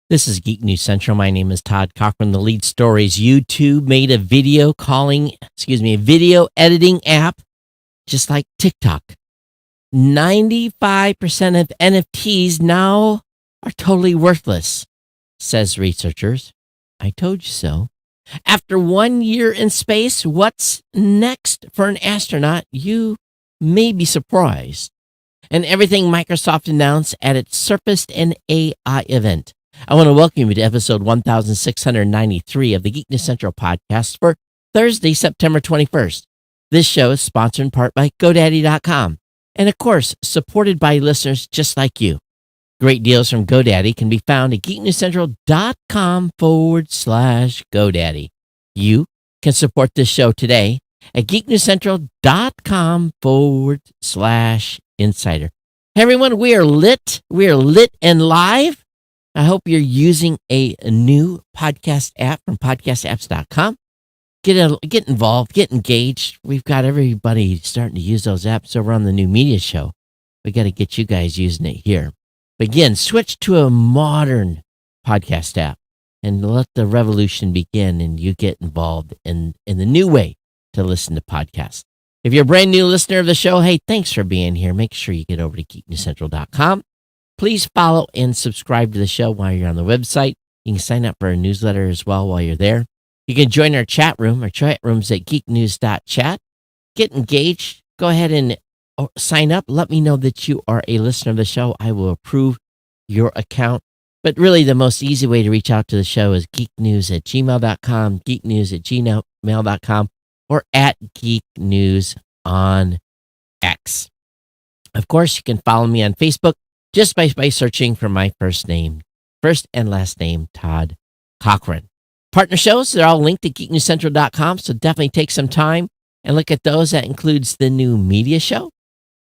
This is Geek News Central. My name is Todd Cochran. The lead stories: YouTube made a video editing app just like TikTok. 95% of NFTs now are totally worthless, says researchers. I told you so. After 1 year in space, what's next for an astronaut? You may be surprised. And everything Microsoft announced at its Surface and AI event. I want to welcome you to episode 1693 of the Geek News Central podcast for Thursday, September 21st. This show is sponsored in part by GoDaddy.com and, of course, supported by listeners just like you. Great deals from GoDaddy can be found at geeknewscentral.com/GoDaddy. You can support this show today at geeknewscentral.com/insider. Hey, everyone, we are lit and live. I hope you're using a new podcast app from podcastapps.com. Get involved, get engaged. We've got everybody starting to use those apps over on the New Media Show. We got to get you guys using it here. But again, switch to a modern podcast app and let the revolution begin, and you get involved in the new way to listen to podcasts. If you're a brand new listener of the show, hey, thanks for being here. Make sure you get over to geeknewscentral.com. Please follow and subscribe to the show while you're on the website. You can sign up for a newsletter as well while you're there. You can join our chat room. Our chat room's at geeknews.chat. Get engaged. Go ahead and sign up. Let me know that you are a listener of the show. I will approve your account. But really, the most easy way to reach out to the show is geeknews@gmail.com, geeknews@gmail.com, or at geeknews on X. Of course, you can follow me on Facebook just by searching for my first and last name, Todd Cochran. Partner shows, they're all linked at geeknewscentral.com, so definitely take some time and look at those. That includes the New Media Show,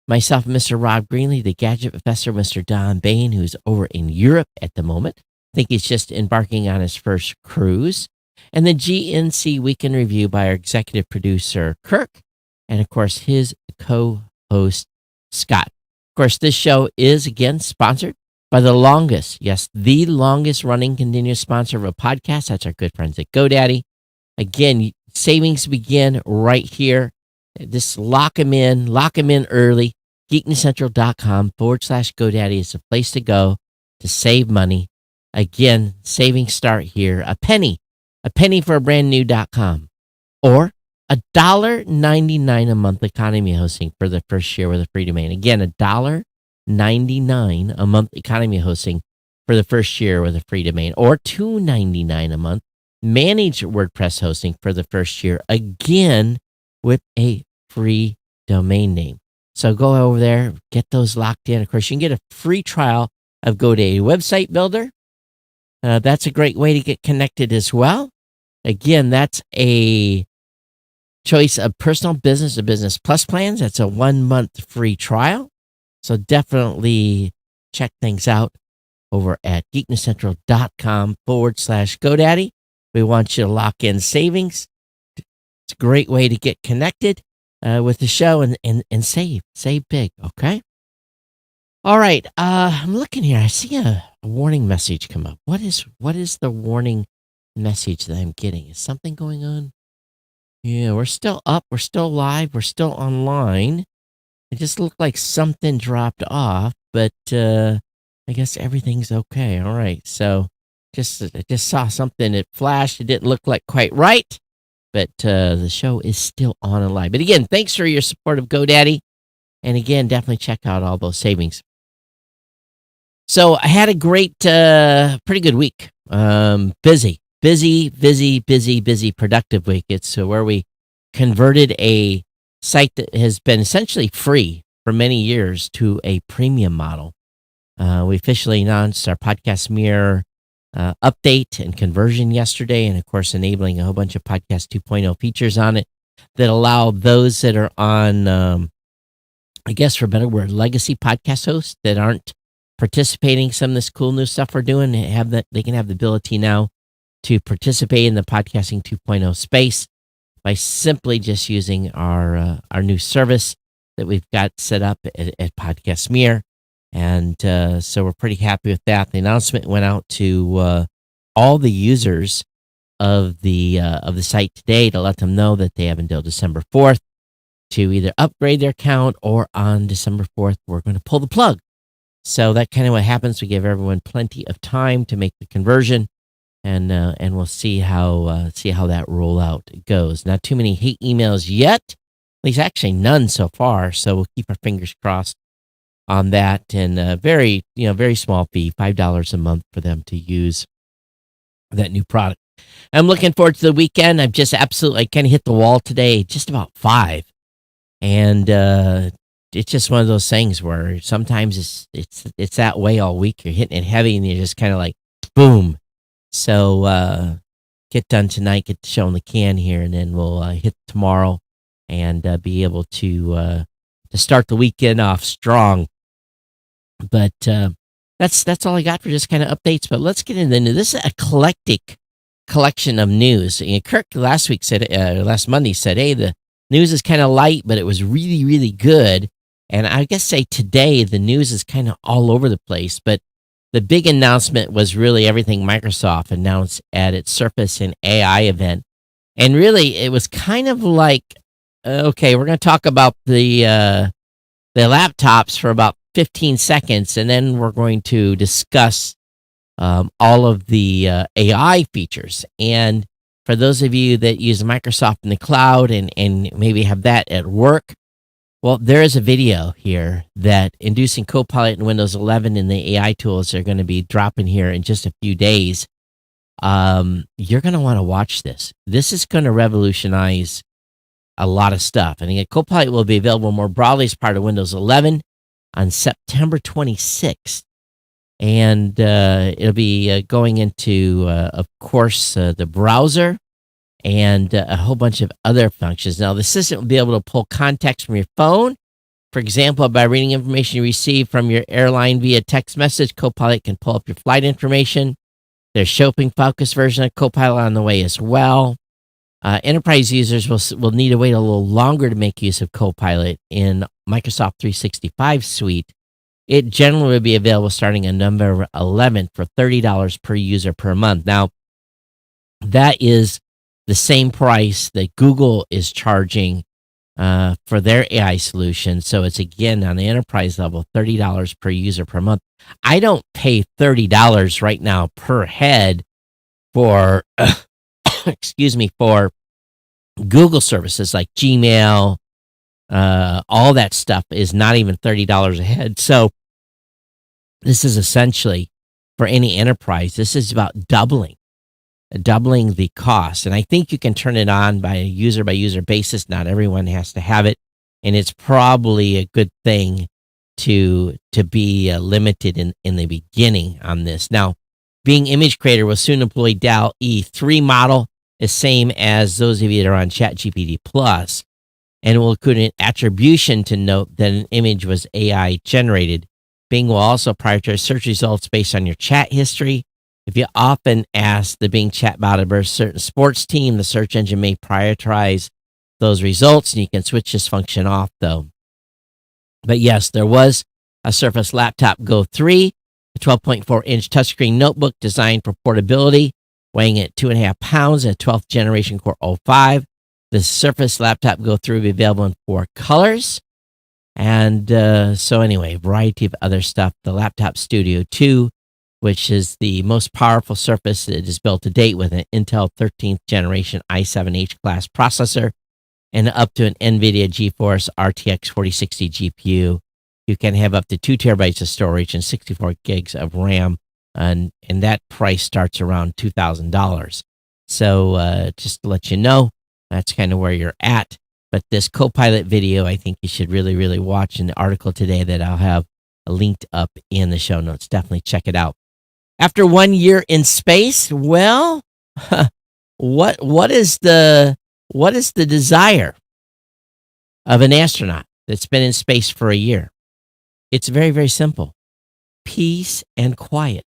myself, Mr. Rob Greenlee, the Gadget Professor, Mr. Don Bain, who's over in Europe at the moment. I think he's just embarking on his first cruise. And the GNC Weekend Review by our executive producer, Kirk, and of course, his co-host, Scott. Of course, this show is, again, sponsored by the longest running continuous sponsor of a podcast. That's our good friends at GoDaddy. Again, savings begin right here. Just lock them in early. geeknewscentral.com/GoDaddy is the place to go to save money. Again, savings start here. A penny for a brand new .com, or $1.99 a month economy hosting for the first year with a free domain. Again, $1.99 a month economy hosting for the first year with a free domain, or $2.99 a month managed WordPress hosting for the first year, again with a free domain name. So go over there, get those locked in. Of course, you can get a free trial of GoDaddy Website Builder. That's a great way to get connected as well. Again, that's a choice of personal, business, or business plus plans. That's a 1-month free trial. So definitely check things out over at geeknewscentral.com/GoDaddy. We want you to lock in savings. It's a great way to get connected with the show and save big. Okay. All right. I'm looking here. I see a warning message come up. What is the warning message that I'm getting? Is something going on? Yeah, we're still up. We're still live. We're still online. It just looked like something dropped off, but I guess everything's okay. All right. So I just saw something. It flashed. It didn't look like quite right, but the show is still on and live. But again, thanks for your support of GoDaddy. And again, definitely check out all those savings. So I had a great, pretty good week. Busy, productive week. It's where we converted a site that has been essentially free for many years to a premium model. We officially announced our Podcast Mirror update and conversion yesterday, and of course, enabling a whole bunch of Podcast 2.0 features on it that allow those that are on, I guess for a better word, legacy podcast hosts that aren't participating in some of this cool new stuff we're doing. They can have the ability now to participate in the Podcasting 2.0 space by simply just using our new service that we've got set up at Podcast Mirror. And so we're pretty happy with that. The announcement went out to all the users of the site today to let them know that they have until December 4th to either upgrade their account, or on December 4th we're going to pull the plug. So that kind of what happens. We give everyone plenty of time to make the conversion, and we'll see how that rollout goes. Not too many hate emails yet, at least actually none so far. So we'll keep our fingers crossed on that. And very small fee, $5 a month for them to use that new product. I'm looking forward to the weekend. I've just absolutely kind of hit the wall today, just about 5, and it's just one of those things where sometimes it's that way all week. You're hitting it heavy, and you're just kind of like, boom. So get done tonight, get the show in the can here, and then we'll hit tomorrow and be able to start the weekend off strong. But that's all I got for just kind of updates. But let's get into this eclectic collection of news. Kirk last Monday said, "Hey, the news is kind of light, but it was really, really good." And I guess say today the news is kind of all over the place. But the big announcement was really everything Microsoft announced at its Surface and AI event. And really, it was kind of like, okay, we're going to talk about the laptops for about 15 seconds, and then we're going to discuss all of the AI features. And for those of you that use Microsoft in the cloud and maybe have that at work, well, there is a video here that inducing Copilot in Windows 11 and the AI tools are going to be dropping here in just a few days. You're going to want to watch this. This is going to revolutionize a lot of stuff. And again, Copilot will be available more broadly as part of Windows 11 on September 26th. And it'll be going into, of course, the browser and a whole bunch of other functions. Now, the system will be able to pull context from your phone. For example, by reading information you receive from your airline via text message, Copilot can pull up your flight information. There's shopping-focused version of Copilot on the way as well. Enterprise users will need to wait a little longer to make use of Copilot in Microsoft 365 suite. It generally will be available starting on November 11th for $30 per user per month. Now, that is the same price that Google is charging for their AI solution. So it's, again, on the enterprise level, $30 per user per month. I don't pay $30 right now per head for, for Google services like Gmail. All that stuff is not even $30 a head. So this is essentially, for any enterprise, this is about doubling the cost. And I think you can turn it on by a user basis. Not everyone has to have it. And it's probably a good thing to be limited in the beginning on this. Now, Bing Image Creator will soon employ DAL E3 model, the same as those of you that are on ChatGPT Plus, and it will include an attribution to note that an image was AI generated. Bing will also prioritize search results based on your chat history. If you often ask the Bing chatbot about a certain sports team, the search engine may prioritize those results, and you can switch this function off, though. But yes, there was a Surface Laptop Go 3, a 12.4-inch touchscreen notebook designed for portability, weighing at 2.5 pounds, a 12th generation Core i5. The Surface Laptop Go 3 will be available in 4 colors. And so anyway, a variety of other stuff. The Laptop Studio 2, which is the most powerful Surface that is built to date with an Intel 13th generation i7 H-class processor and up to an NVIDIA GeForce RTX 4060 GPU. You can have up to 2 terabytes of storage and 64 gigs of RAM, and that price starts around $2,000. So just to let you know, that's kind of where you're at. But this Copilot video, I think you should really, really watch in the article today that I'll have linked up in the show notes. Definitely check it out. After 1 year in space, well, what is the desire of an astronaut that's been in space for a year? It's very, very simple. Peace and quiet.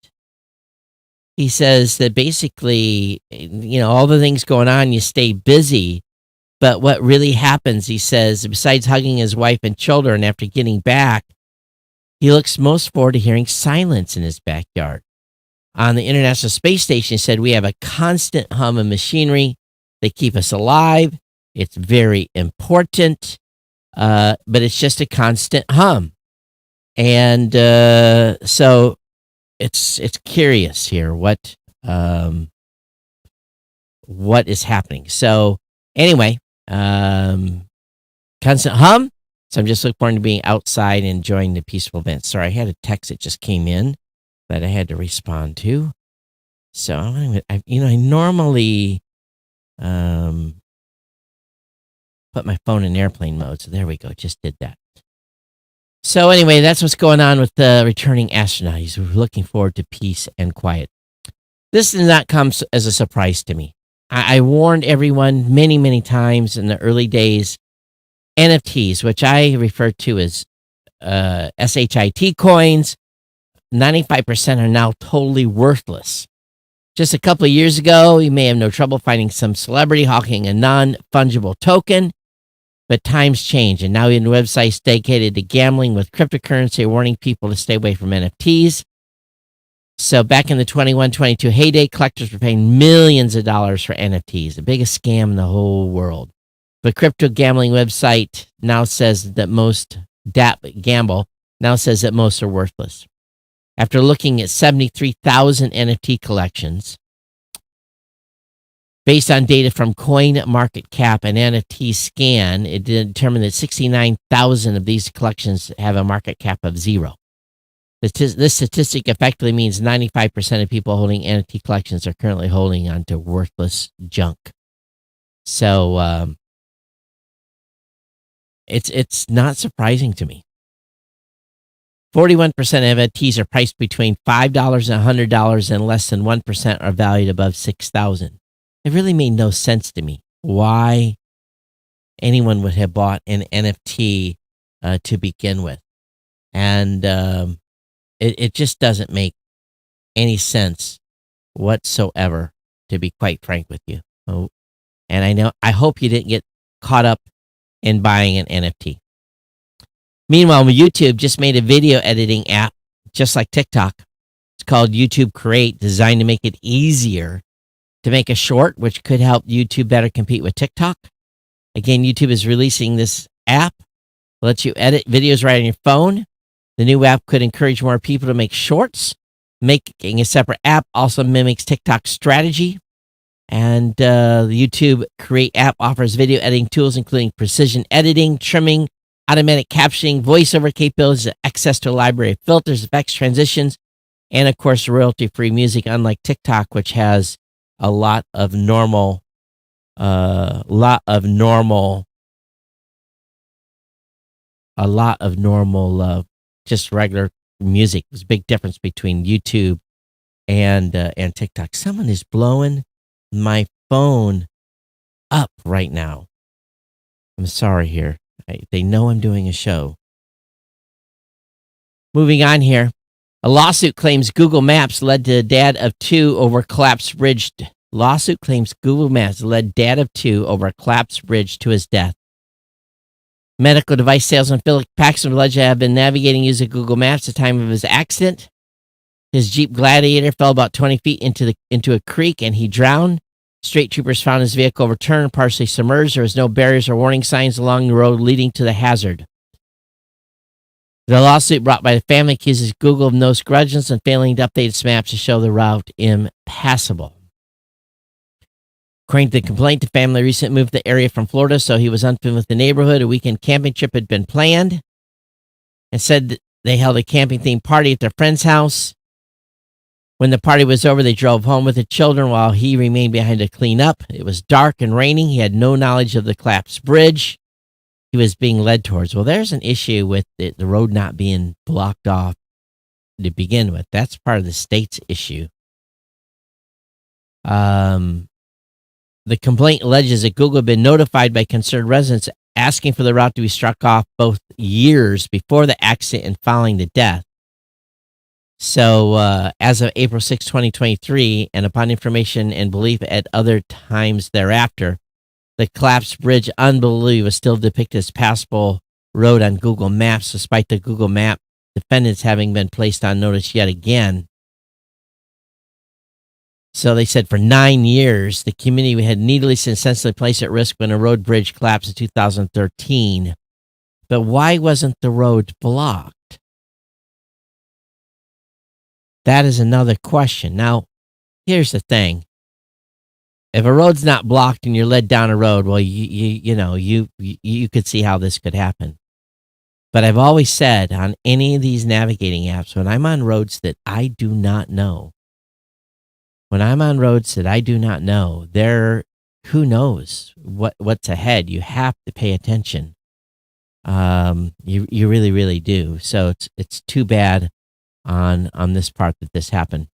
He says that basically, all the things going on, you stay busy. But what really happens, he says, besides hugging his wife and children after getting back, He looks most forward to hearing silence in his backyard. On the International Space Station, he said, "We have a constant hum of machinery. They keep us alive. It's very important, but it's just a constant hum." And so it's curious here what is happening. So anyway, constant hum. So I'm just looking forward to being outside and enjoying the peaceful event. Sorry, I had a text that just came in that I had to respond to. So I normally put my phone in airplane mode. So there we go. Just did that. So anyway, that's what's going on with the returning astronaut. He's looking forward to peace and quiet. This did not come as a surprise to me. I warned everyone many, many times in the early days. NFTs, which I refer to as SHIT coins, 95% are now totally worthless. Just a couple of years ago, you may have no trouble finding some celebrity hawking a non-fungible token, but times change, and now even websites dedicated to gambling with cryptocurrency are warning people to stay away from NFTs. So back in the 21-22 heyday, collectors were paying millions of dollars for NFTs, the biggest scam in the whole world. The crypto gambling website now says that most Gamble now says that most are worthless. After looking at 73,000 NFT collections, based on data from CoinMarketCap and NFT Scan, it determined that 69,000 of these collections have a market cap of zero. This statistic effectively means 95% of people holding NFT collections are currently holding onto worthless junk. So it's not surprising to me. 41% of NFTs are priced between $5 and $100, and less than 1% are valued above $6,000. It really made no sense to me why anyone would have bought an NFT to begin with. And it just doesn't make any sense whatsoever, to be quite frank with you. Oh, and I hope you didn't get caught up in buying an NFT. Meanwhile, YouTube just made a video editing app, just like TikTok. It's called YouTube Create, designed to make it easier to make a short, which could help YouTube better compete with TikTok. Again, YouTube is releasing this app, lets you edit videos right on your phone. The new app could encourage more people to make shorts. Making a separate app also mimics TikTok's strategy. And the YouTube Create app offers video editing tools, including precision editing, trimming, automatic captioning, voiceover capabilities, access to a library of filters, effects, transitions, and of course, royalty-free music, unlike TikTok, which has a lot of normal just regular music. There's a big difference between YouTube and TikTok. Someone is blowing my phone up right now. I'm sorry here. They know I'm doing a show. Moving on here. A lawsuit claims Google Maps led to dad of two over collapsed bridge. Lawsuit claims Google Maps led dad of two over a collapsed bridge to his death. Medical device salesman Philip Paxton alleged to have been navigating using Google Maps at the time of his accident. His Jeep Gladiator fell about 20 feet into a creek and he drowned. State troopers found his vehicle overturned, partially submerged. There was no barriers or warning signs along the road leading to the hazard. The lawsuit brought by the family accuses Google of no grudges and failing to update its maps to show the route impassable. According to the complaint, the family recently moved to the area from Florida, so he was unfamiliar with the neighborhood. A weekend camping trip had been planned, and said that they held a camping-themed party at their friend's house. When the party was over, they drove home with the children while he remained behind to clean up. It was dark and raining. He had no knowledge of the collapsed bridge he was being led towards. Well, there's an issue with the road not being blocked off to begin with. That's part of the state's issue. The complaint alleges that Google had been notified by concerned residents asking for the route to be struck off both years before the accident and following the death. So as of April 6, 2023, and upon information and belief at other times thereafter, the collapsed bridge, unbelievably, was still depicted as passable road on Google Maps, despite the Google Map defendants having been placed on notice yet again. So they said for 9 years, the community had needlessly and senselessly placed at risk when a road bridge collapsed in 2013. But why wasn't the road blocked? That is another question. Now, here's the thing. If a road's not blocked and you're led down a road, well, you could see how this could happen. But I've always said on any of these navigating apps, when I'm on roads that I do not know, who knows what's ahead. You have to pay attention. You really, really do. So it's too bad on this part that this happened.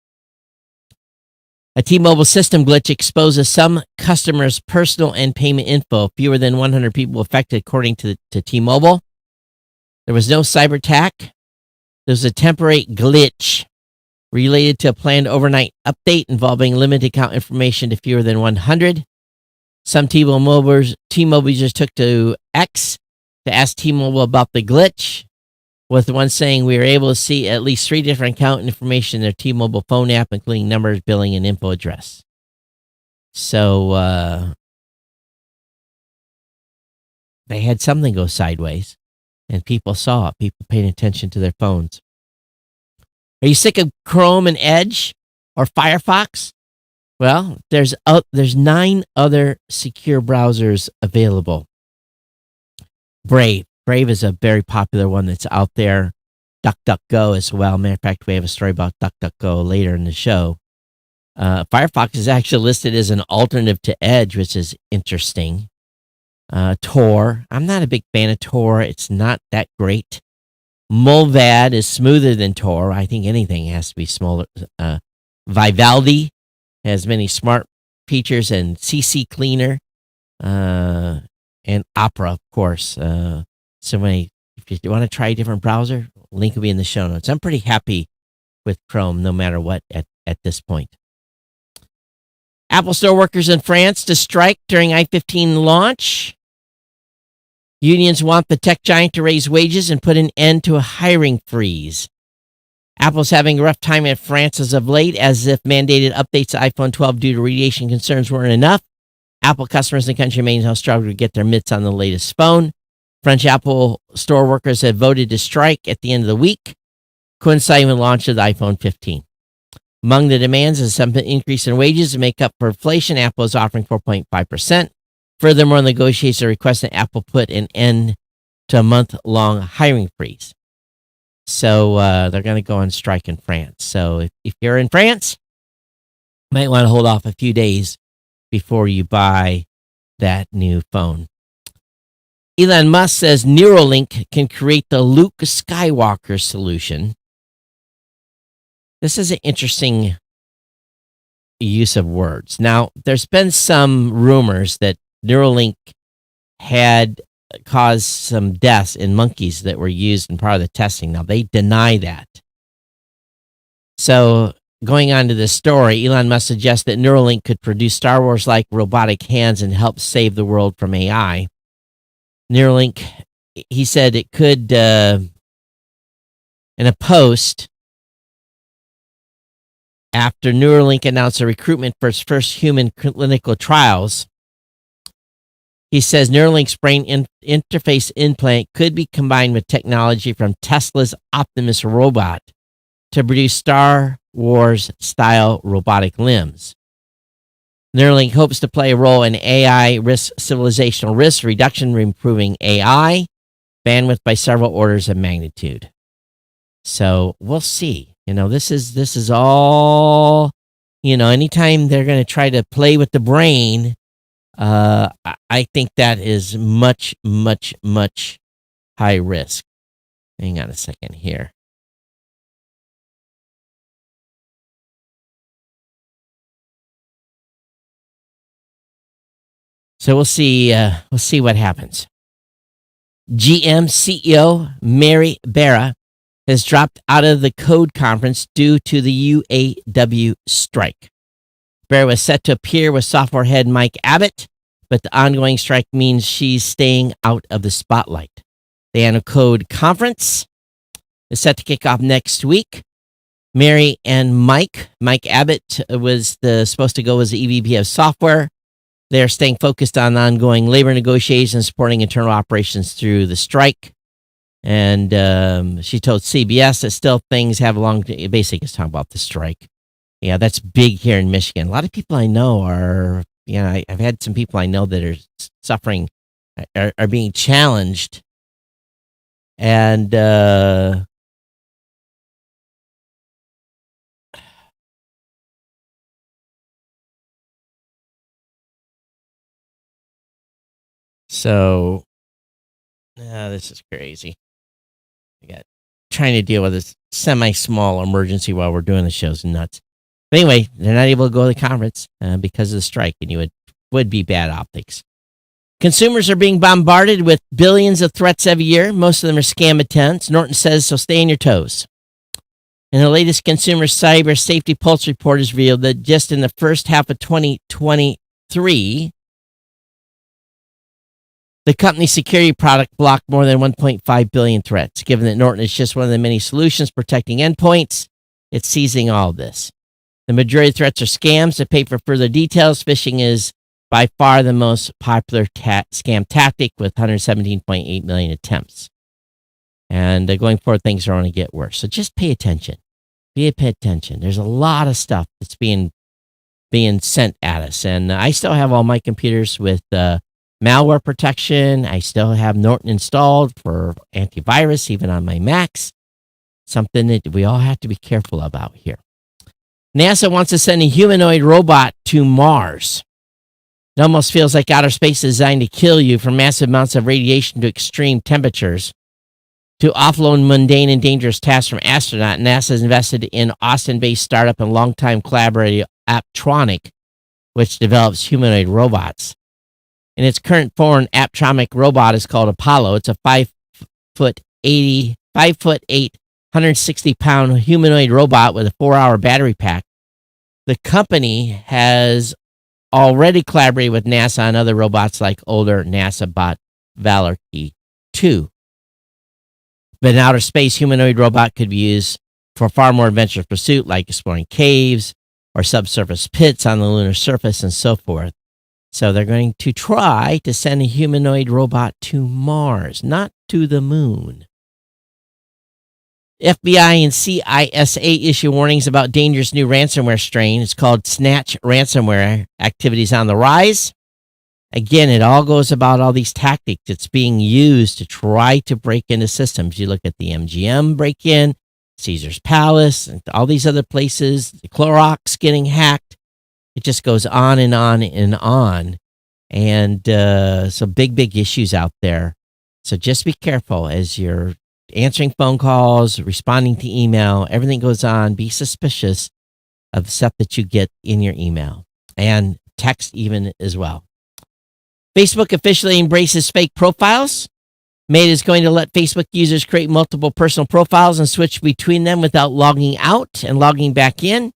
A T-Mobile system glitch exposes some customers' personal and payment info. Fewer than 100 people affected, according to T-Mobile. There was no cyber attack. There was a temporary glitch related to a planned overnight update involving limited account information to fewer than 100. Some T-Mobile users took to X to ask T-Mobile about the glitch, with one saying we were able to see at least 3 different account information in their T-Mobile phone app, including numbers, billing, and info address. So they had something go sideways, and people saw it. People paying attention to their phones. Are you sick of Chrome and Edge or Firefox? Well, there's 9 other secure browsers available. Brave is a very popular one that's out there. DuckDuckGo as well. Matter of fact, we have a story about DuckDuckGo later in the show. Firefox is actually listed as an alternative to Edge, which is interesting. Tor. I'm not a big fan of Tor. It's not that great. Mulvad is smoother than Tor. I think anything has to be smaller. Vivaldi has many smart features, and CC Cleaner, and Opera, of course. If you want to try a different browser, link will be in the show notes. I'm pretty happy with Chrome, no matter what, at this point. Apple Store workers in France to strike during i15 launch. Unions want the tech giant to raise wages and put an end to a hiring freeze. Apple's having a rough time in France as of late, as if mandated updates to iPhone 12 due to radiation concerns weren't enough. Apple customers in the country may now struggle to get their mitts on the latest phone. French Apple Store workers have voted to strike at the end of the week, coinciding with the launch of the iPhone 15. Among the demands is some increase in wages to make up for inflation. Apple is offering 4.5%. Furthermore, negotiators are requesting Apple put an end to a month-long hiring freeze. So they're going to go on strike in France. So if you're in France, you might want to hold off a few days before you buy that new phone. Elon Musk says Neuralink can create the Luke Skywalker solution. This is an interesting use of words. Now, there's been some rumors that Neuralink had caused some deaths in monkeys that were used in part of the testing. Now, they deny that. So, going on to this story, Elon Musk suggests that Neuralink could produce Star Wars-like robotic hands and help save the world from AI. Neuralink, he said it could, in a post, after Neuralink announced a recruitment for its first human clinical trials, he says Neuralink's brain interface implant could be combined with technology from Tesla's Optimus robot to produce Star Wars-style robotic limbs. Neuralink hopes to play a role in AI civilizational risk reduction, improving AI bandwidth by several orders of magnitude. So we'll see. This is all, anytime they're going to try to play with the brain, I think that is much, much, much high risk. Hang on a second here. So we'll see what happens. GM CEO Mary Barra has dropped out of the code conference due to the UAW strike. Barra was set to appear with software head Mike Abbott, but the ongoing strike means she's staying out of the spotlight. The annual code conference is set to kick off next week. Mary and Mike Abbott was supposed to go as the EVP of software. They're staying focused on ongoing labor negotiations, supporting internal operations through the strike. And she told CBS that still things have a long, basically it's talking about the strike. Yeah, that's big here in Michigan. A lot of people I know are, I've had some people I know that are suffering, are being challenged. And so, this is crazy. I got trying to deal with this semi-small emergency while we're doing the show's nuts. But anyway, they're not able to go to the conference because of the strike, and you would be bad optics. Consumers are being bombarded with billions of threats every year. Most of them are scam attempts. Norton says, so stay on your toes. And the latest Consumer Cyber Safety Pulse report has revealed that just in the first half of 2023, the company's security product blocked more than 1.5 billion threats. Given that Norton is just one of the many solutions protecting endpoints, it's seizing all of this. The majority of threats are scams. To pay for further details, phishing is by far the most popular scam tactic with 117.8 million attempts. And going forward, things are going to get worse. So just pay attention. Pay attention. There's a lot of stuff that's being sent at us. And I still have all my computers with malware protection. I still have Norton installed for antivirus, even on my Macs. Something that we all have to be careful about here. NASA wants to send a humanoid robot to Mars. It almost feels like outer space is designed to kill you, from massive amounts of radiation to extreme temperatures. To offload mundane and dangerous tasks from astronauts, NASA has invested in Austin-based startup and longtime collaborator Apptronic, which develops humanoid robots. In its current form, Apptronic robot is called Apollo. It's a 5'8", 160-pound humanoid robot with a 4-hour battery pack. The company has already collaborated with NASA on other robots like older NASA bot Valkyrie 2. But in outer space, humanoid robot could be used for far more adventurous pursuit, like exploring caves or subsurface pits on the lunar surface and so forth. So they're going to try to send a humanoid robot to Mars, not to the moon. FBI and CISA issue warnings about dangerous new ransomware strain. It's called Snatch ransomware. Activities on the rise. Again, it all goes about all these tactics that's being used to try to break into systems. You look at the MGM break-in, Caesar's Palace, and all these other places, the Clorox getting hacked. It just goes on and on and on. And so big issues out there. So just be careful as you're answering phone calls, responding to email, everything goes on. Be suspicious of the stuff that you get in your email and text even as well. Facebook officially embraces fake profiles. Meta is going to let Facebook users create multiple personal profiles and switch between them without logging out and logging back in.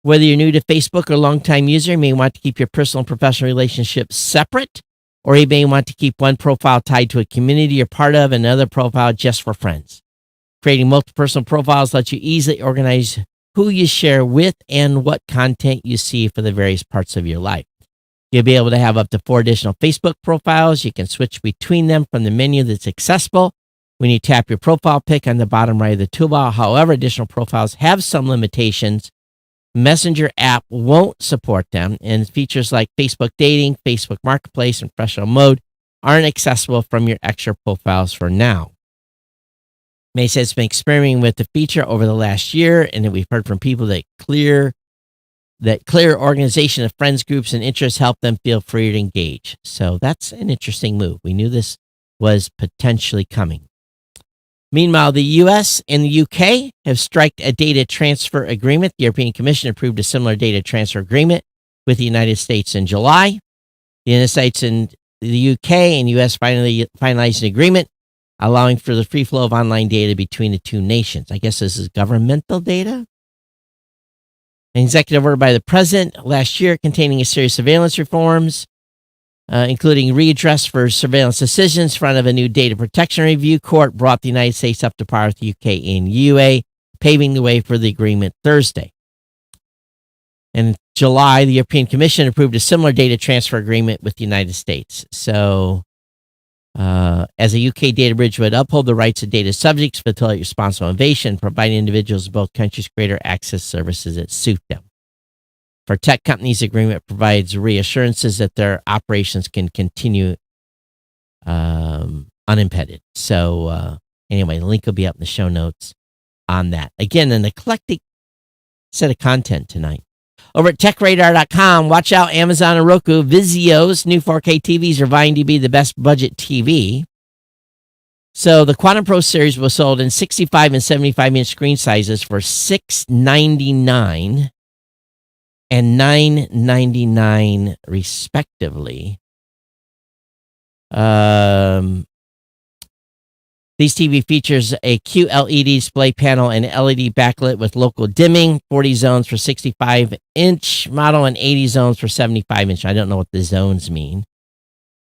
Whether you're new to Facebook or longtime user, you may want to keep your personal and professional relationships separate, or you may want to keep one profile tied to a community you're part of and another profile just for friends. Creating multiple personal profiles lets you easily organize who you share with and what content you see for the various parts of your life. You'll be able to have up to 4 additional Facebook profiles. You can switch between them from the menu that's accessible when you tap your profile pic on the bottom right of the toolbar. However, additional profiles have some limitations. Messenger app won't support them, and features like Facebook Dating, Facebook Marketplace, and Professional Mode aren't accessible from your extra profiles for now. May says it's been experimenting with the feature over the last year, and that we've heard from people that clear organization of friends, groups, and interests help them feel free to engage. So that's an interesting move. We knew this was potentially coming. Meanwhile, the U.S. and the U.K. have struck a data transfer agreement. The European Commission approved a similar data transfer agreement with the United States in July. The United States and the U.K. and U.S. finally finalized an agreement allowing for the free flow of online data between the two nations. I guess this is governmental data. An executive order by the president last year containing a series of surveillance reforms including redress for surveillance decisions in front of a new data protection review court, brought the United States up to par with the UK and UA, paving the way for the agreement Thursday. In July, the European Commission approved a similar data transfer agreement with the United States. So, as a UK data bridge would uphold the rights of data subjects, facilitate responsible innovation, providing individuals in both countries greater access services that suit them. For tech companies, the agreement provides reassurances that their operations can continue unimpeded. So, anyway, the link will be up in the show notes on that. Again, an eclectic set of content tonight. Over at techradar.com, watch out, Amazon and Roku. Vizio's new 4K TVs are vying to be the best budget TV. So the Quantum Pro series was sold in 65 and 75-inch screen sizes for $699 and $999 respectively. These TV features a QLED display panel and LED backlit with local dimming, 40 zones for 65-inch model and 80 zones for 75-inch. I don't know what the zones mean.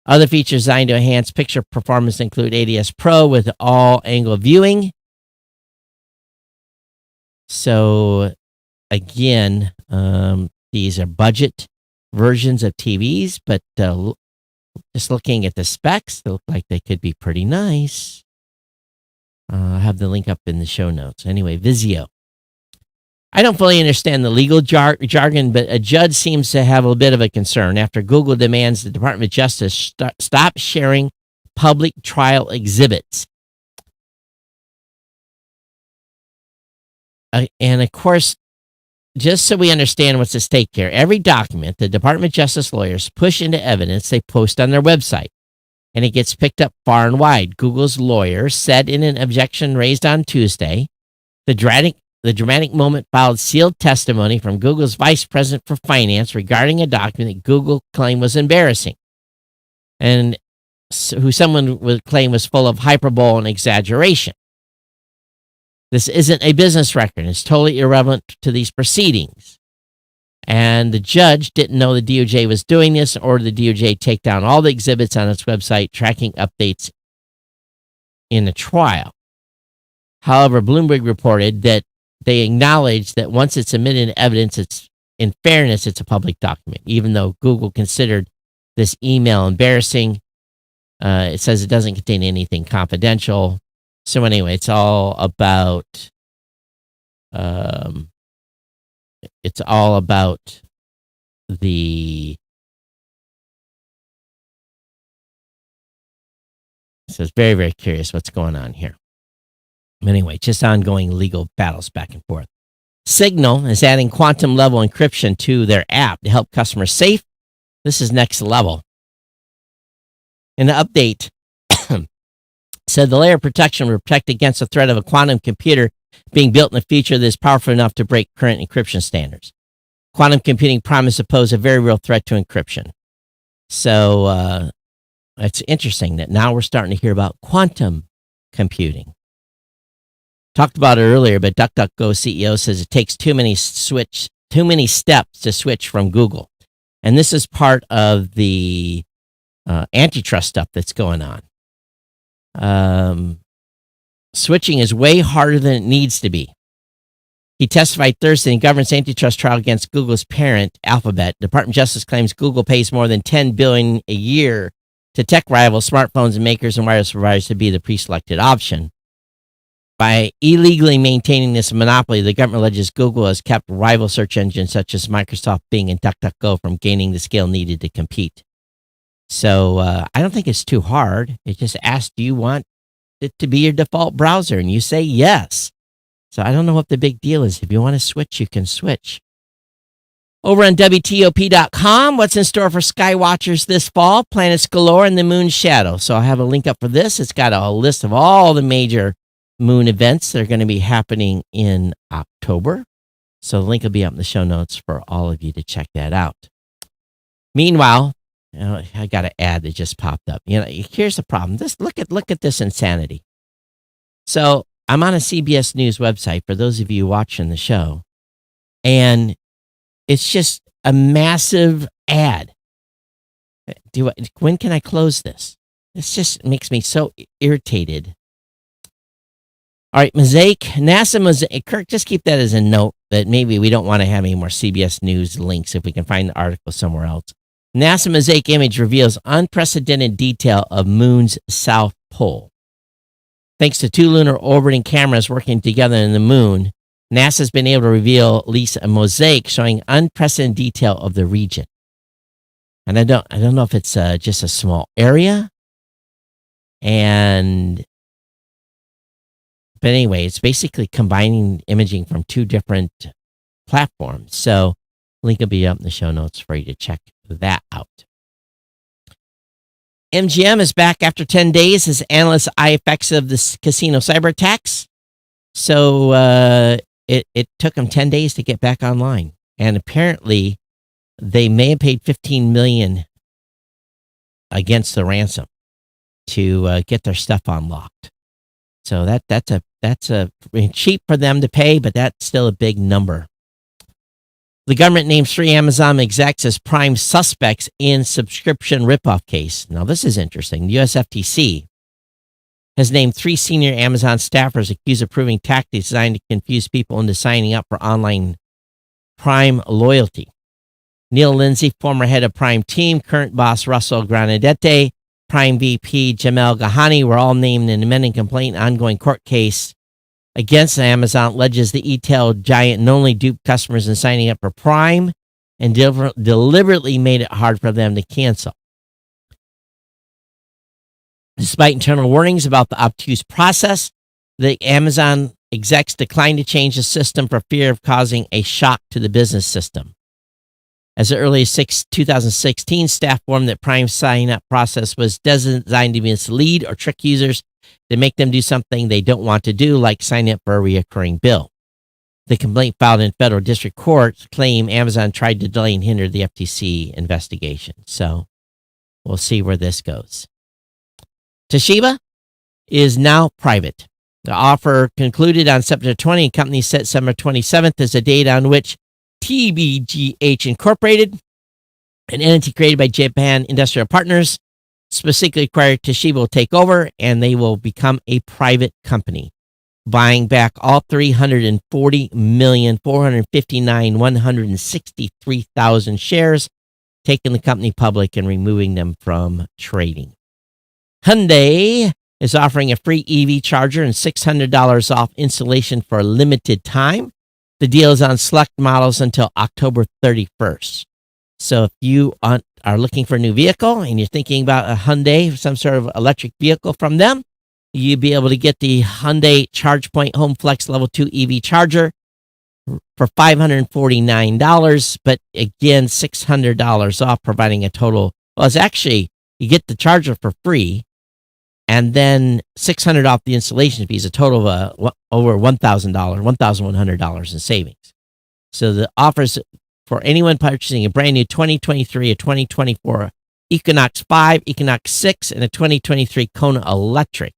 Other features designed to enhance picture performance include ADS Pro with all-angle viewing. So, again, these are budget versions of TVs, but just looking at the specs, they look like they could be pretty nice. I'll have the link up in the show notes. Anyway, Vizio. I don't fully understand the legal jargon, but a judge seems to have a bit of a concern after Google demands the Department of Justice stop sharing public trial exhibits. And of course, just so we understand what's at stake here, every document the Department of Justice lawyers push into evidence, they post on their website. And it gets picked up far and wide. Google's lawyer said in an objection raised on Tuesday, the dramatic moment filed sealed testimony from Google's vice president for finance regarding a document that Google claimed was embarrassing, and who someone would claim was full of hyperbole and exaggeration. This isn't a business record. It's totally irrelevant to these proceedings. And the judge didn't know the DOJ was doing this, and ordered the DOJ take down all the exhibits on its website, tracking updates in the trial. However, Bloomberg reported that they acknowledged that once it's admitted evidence, in fairness, it's a public document. Even though Google considered this email embarrassing, it says it doesn't contain anything confidential. So anyway, it's all about the, so it's very, very curious what's going on here. Anyway, just ongoing legal battles back and forth. Signal is adding quantum level encryption to their app to help customers safe. This is next level. An update said the layer of protection will protect against the threat of a quantum computer being built in a feature that is powerful enough to break current encryption standards. Quantum computing promised to pose a very real threat to encryption. So it's interesting that now we're starting to hear about quantum computing. Talked about it earlier, but DuckDuckGo CEO says it takes too many steps to switch from Google. And this is part of the antitrust stuff that's going on. Switching is way harder than it needs to be. He testified Thursday in government's antitrust trial against Google's parent, Alphabet. Department of Justice claims Google pays more than $10 billion a year to tech rivals, smartphones, and makers and wireless providers to be the pre-selected option. By illegally maintaining this monopoly, the government alleges Google has kept rival search engines such as Microsoft Bing and DuckDuckGo from gaining the scale needed to compete. So I don't think it's too hard. It just asks, do you want it to be your default browser? And you say yes. So I don't know what the big deal is. If you want to switch, you can switch. Over on WTOP.com, what's in store for Skywatchers this fall? Planets galore and the moon's shadow. So I have a link up for this. It's got a list of all the major moon events that are going to be happening in October. So the link will be up in the show notes for all of you to check that out. Meanwhile, I got an ad that just popped up. Here's the problem. Look at this insanity. So I'm on a CBS News website for those of you watching the show, and it's just a massive ad. When can I close this? This just makes me so irritated. All right, Mosaic, NASA Mosaic. Kirk, just keep that as a note that maybe we don't want to have any more CBS News links if we can find the article somewhere else. NASA Mosaic image reveals unprecedented detail of Moon's south pole. Thanks to 2 lunar orbiting cameras working together in the Moon, NASA's been able to reveal at least a mosaic showing unprecedented detail of the region. And I don't know if it's just a small area. But anyway, it's basically combining imaging from 2 different platforms. So link will be up in the show notes for you to check that out. MGM is back after 10 days as analysts eye effects of the casino cyber attacks. So it took them 10 days to get back online. And apparently they may have paid $15 million against the ransom to get their stuff unlocked. So that's cheap for them to pay, but that's still a big number. The government names 3 Amazon execs as prime suspects in subscription ripoff case. Now, this is interesting. The US FTC has named 3 senior Amazon staffers accused of proving tactics designed to confuse people into signing up for online Prime loyalty. Neil Lindsay, former head of Prime team, current boss Russell Granadette, Prime VP Jamel Gahani were all named in an amending complaint ongoing court case against Amazon. Alleges the e-tail giant not only duped customers in signing up for Prime and deliberately made it hard for them to cancel. Despite internal warnings about the obtuse process, the Amazon execs declined to change the system for fear of causing a shock to the business system. As early as 2016, staff warned that Prime's sign-up process was designed to mislead or trick users to make them do something they don't want to do, like sign up for a recurring bill. The complaint filed in federal district court claimed Amazon tried to delay and hinder the FTC investigation. So we'll see where this goes. Toshiba is now private. The offer concluded on September 20, and company set September 27th as a date on which TBGH Incorporated, an entity created by Japan Industrial Partners, specifically acquired Toshiba, will take over, and they will become a private company, buying back all 340,459,163,000 shares, taking the company public and removing them from trading. Hyundai is offering a free EV charger and $600 off installation for a limited time. The deal is on select models until October 31st. So if you are looking for a new vehicle and you're thinking about a Hyundai, some sort of electric vehicle from them, you'll be able to get the Hyundai ChargePoint Home Flex Level 2 EV charger for $549, but again, $600 off, providing a total. Well, it's actually, you get the charger for free, and then $600 off the installation fees, a total of over $1,000, $1,100 in savings. So the offers for anyone purchasing a brand new 2023 or 2024 Equinox 5, Equinox 6, and a 2023 Kona Electric.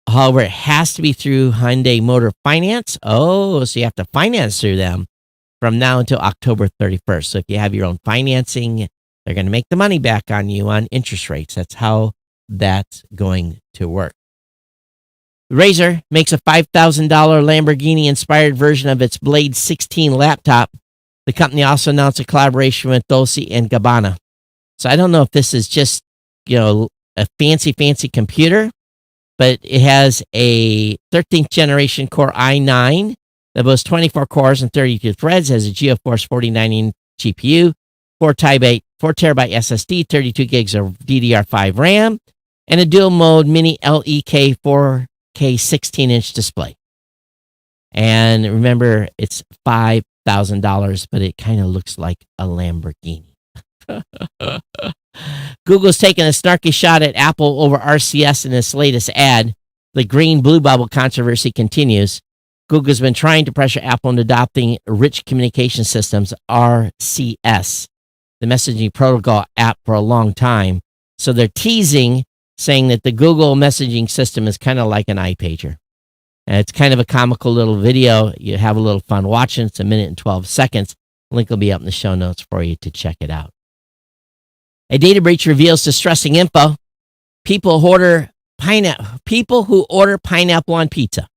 However, it has to be through Hyundai Motor Finance. Oh, so you have to finance through them from now until October 31st. So if you have your own financing, they're going to make the money back on you on interest rates. That's how that's going to work. Razer makes a $5,000 Lamborghini-inspired version of its Blade 16 laptop. The company also announced a collaboration with Dolce & Gabbana. So I don't know if this is just, a fancy computer, but it has a 13th generation Core i9 that boasts 24 cores and 32 threads, has a GeForce 4090 GPU, 4 terabyte SSD, 32 gigs of DDR5 RAM, and a dual mode mini LEK 4K 16-inch display. And remember, it's $5,000, but it kind of looks like a Lamborghini. Google's taking a snarky shot at Apple over RCS in its latest ad. The green blue bubble controversy continues. Google's been trying to pressure Apple into adopting Rich Communication Systems, RCS, the messaging protocol app, for a long time. So they're teasing, saying that the Google messaging system is kind of like an iPager. And it's kind of a comical little video. You have a little fun watching. It's 1 minute and 12 seconds. Link will be up in the show notes for you to check it out. A data breach reveals distressing info. People who order pineapple on pizza.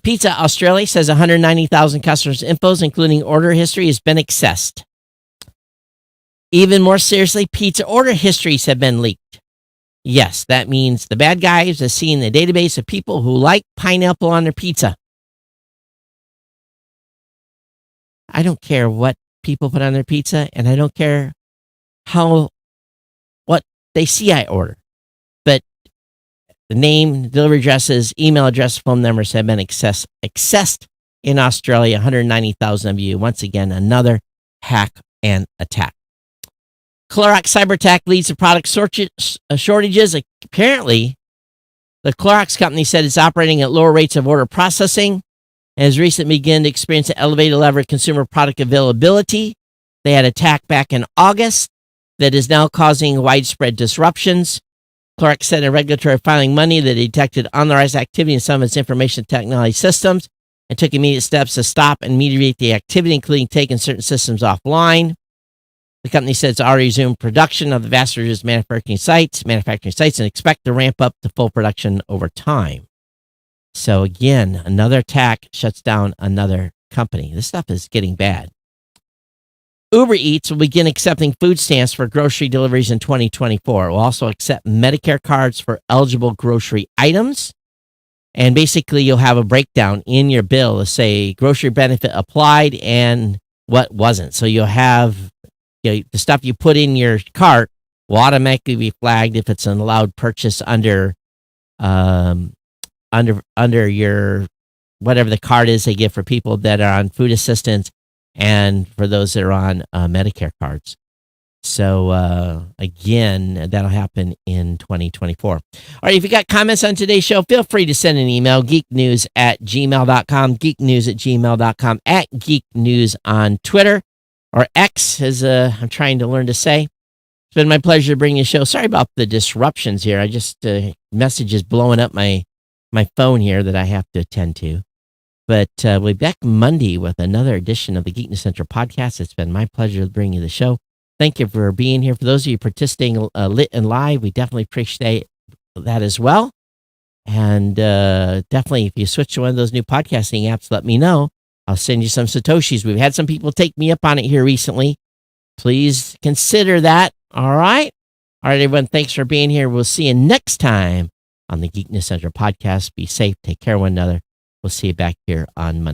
Pizza Australia says 190,000 customers' infos, including order history, has been accessed. Even more seriously, pizza order histories have been leaked. Yes, that means the bad guys are seeing the database of people who like pineapple on their pizza. I don't care what people put on their pizza, and I don't care what they see I order. But the name, delivery addresses, email address, phone numbers have been accessed in Australia. 190,000 of you. Once again, another hack and attack. Clorox cyber attack leads to product shortages. Apparently, the Clorox company said it's operating at lower rates of order processing and has recently begun to experience an elevated level of consumer product availability. They had an attack back in August that is now causing widespread disruptions. Clorox said in regulatory filing Monday that it detected unauthorized activity in some of its information technology systems and took immediate steps to stop and mediate the activity, including taking certain systems offline. The company said it's already resumed production of the vast majority of manufacturing sites, and expect to ramp up to full production over time. So again, another attack shuts down another company. This stuff is getting bad. Uber Eats will begin accepting food stamps for grocery deliveries in 2024. It will also accept Medicare cards for eligible grocery items. And basically, you'll have a breakdown in your bill to say grocery benefit applied and what wasn't. So you'll have the stuff you put in your cart will automatically be flagged if it's an allowed purchase under your whatever the card is they give for people that are on food assistance and for those that are on Medicare cards. So again, that'll happen in 2024. All right, if you got comments on today's show, feel free to send an email, geeknews@gmail.com, geeknews@gmail.com, @geeknews on Twitter, or X, as I'm trying to learn to say. It's been my pleasure to bring you a show. Sorry about the disruptions here. I just, messages blowing up my phone here that I have to attend to. But we'll be back Monday with another edition of the Geek News Central podcast. It's been my pleasure to bring you the show. Thank you for being here. For those of you participating lit and live, we definitely appreciate that as well. And definitely, if you switch to one of those new podcasting apps, let me know. I'll send you some Satoshis. We've had some people take me up on it here recently. Please consider that. All right. All right, everyone. Thanks for being here. We'll see you next time on the Geek News Central podcast. Be safe. Take care of one another. We'll see you back here on Monday.